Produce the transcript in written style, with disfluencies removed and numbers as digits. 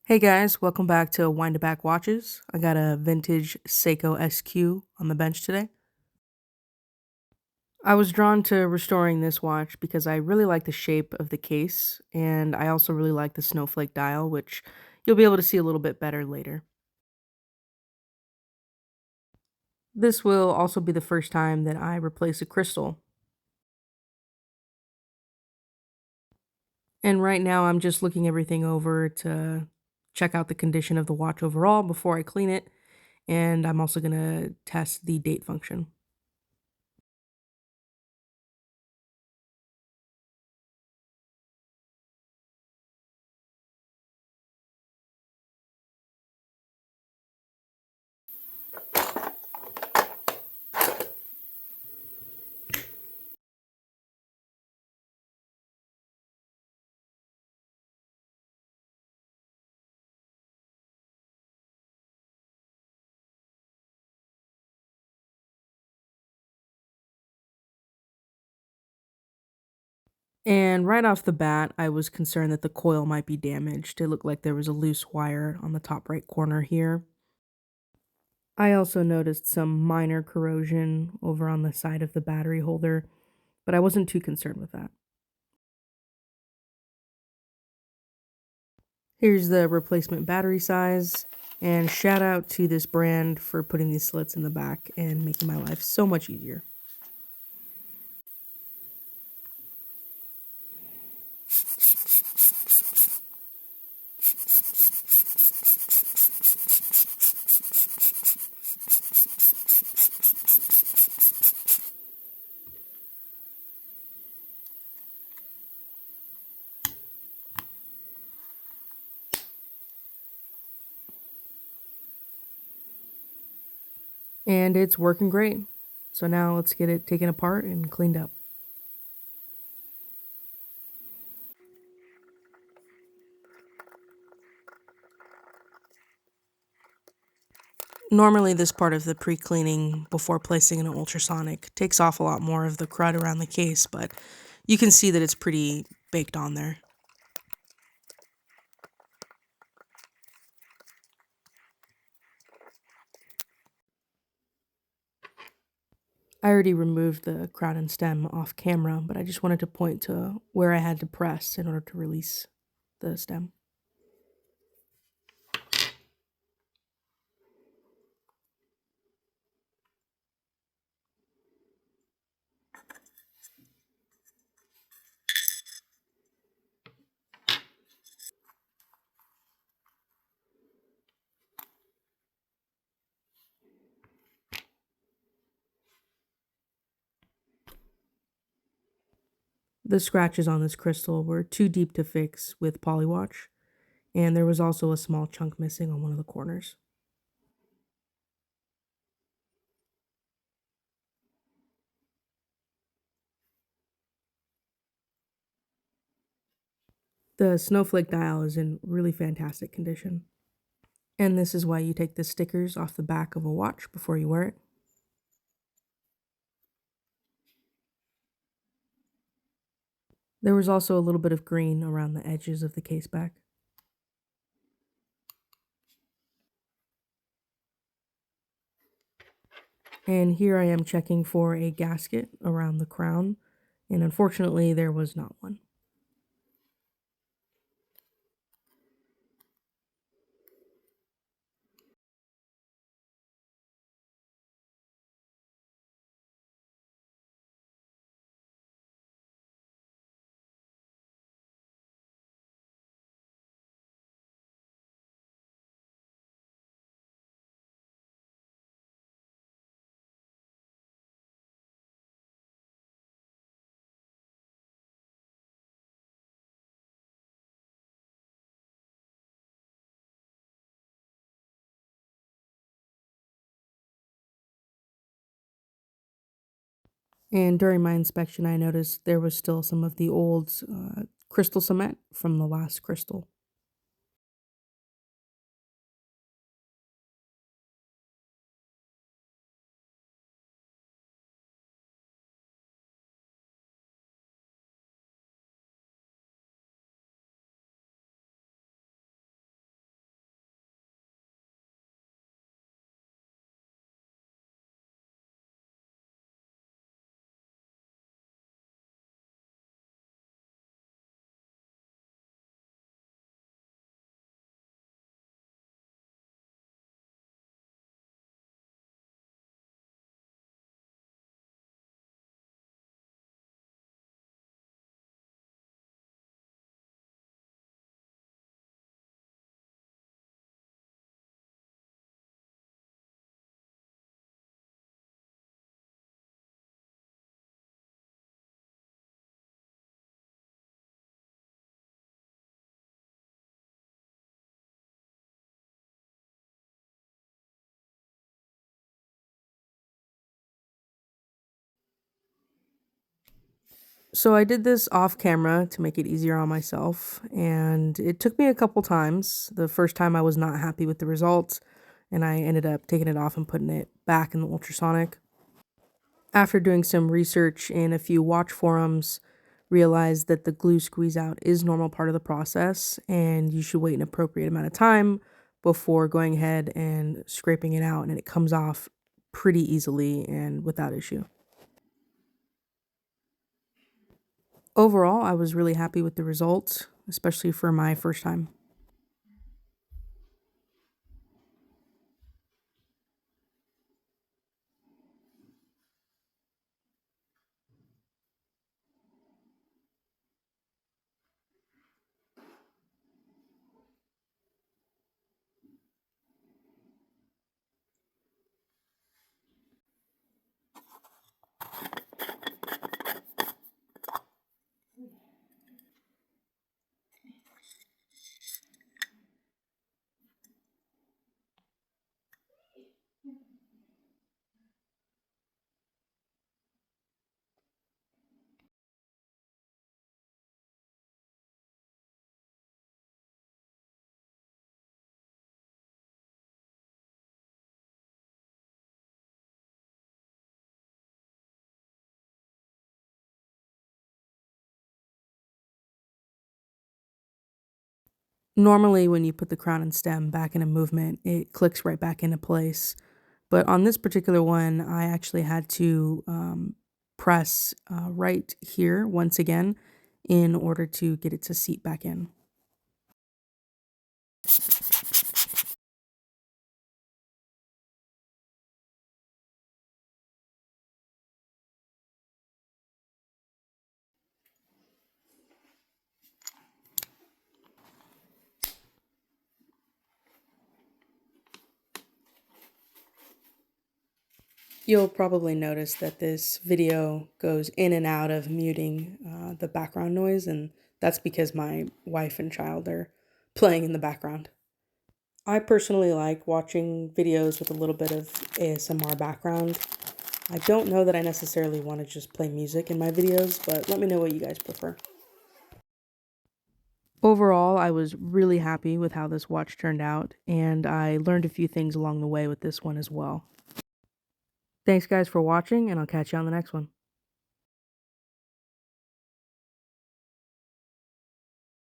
Hey guys, welcome back to Wind It Back Watches. I got a vintage Seiko SQ on the bench today. I was drawn to restoring this watch because I really like the shape of the case, and I also really like the Snow Flake Dial, which you'll be able to see a little bit better later. This will also be the first time that I replace a crystal. And right now I'm just looking everything over to check out the condition of the watch overall before I clean it, and I'm also going to test the date function. And right off the bat, I was concerned that the coil might be damaged. It looked like there was a loose wire on the top right corner here. I also noticed some minor corrosion over on the side of the battery holder, but I wasn't too concerned with that. Here's the replacement battery size, and shout out to this brand for putting these slits in the back and making my life so much easier. And it's working great. So now let's get it taken apart and cleaned up. Normally, this part of the pre-cleaning before placing in an ultrasonic takes off a lot more of the crud around the case, but you can see that it's pretty baked on there. I already removed the crown and stem off camera, but I just wanted to point to where I had to press in order to release the stem. The scratches on this crystal were too deep to fix with Polywatch, and there was also a small chunk missing on one of the corners. The snowflake dial is in really fantastic condition, and this is why you take the stickers off the back of a watch before you wear it. There was also a little bit of green around the edges of the case back. And here I am checking for a gasket around the crown, and unfortunately there was not one. And during my inspection, I noticed there was still some of the old crystal cement from the last crystal. So I did this off camera to make it easier on myself, and it took me a couple times. The first time I was not happy with the results, and I ended up taking it off and putting it back in the ultrasonic. After doing some research in a few watch forums, realized that the glue squeeze out is normal part of the process, and you should wait an appropriate amount of time before going ahead and scraping it out, and it comes off pretty easily and without issue. Overall, I was really happy with the results, especially for my first time. Normally, when you put the crown and stem back in a movement, it clicks right back into place. But on this particular one, I actually had to press right here once again in order to get it to seat back in. You'll probably notice that this video goes in and out of muting the background noise, and that's because my wife and child are playing in the background. I personally like watching videos with a little bit of ASMR background. I don't know that I necessarily want to just play music in my videos, but let me know what you guys prefer. Overall, I was really happy with how this watch turned out, and I learned a few things along the way with this one as well. Thanks guys for watching, and I'll catch you on the next one.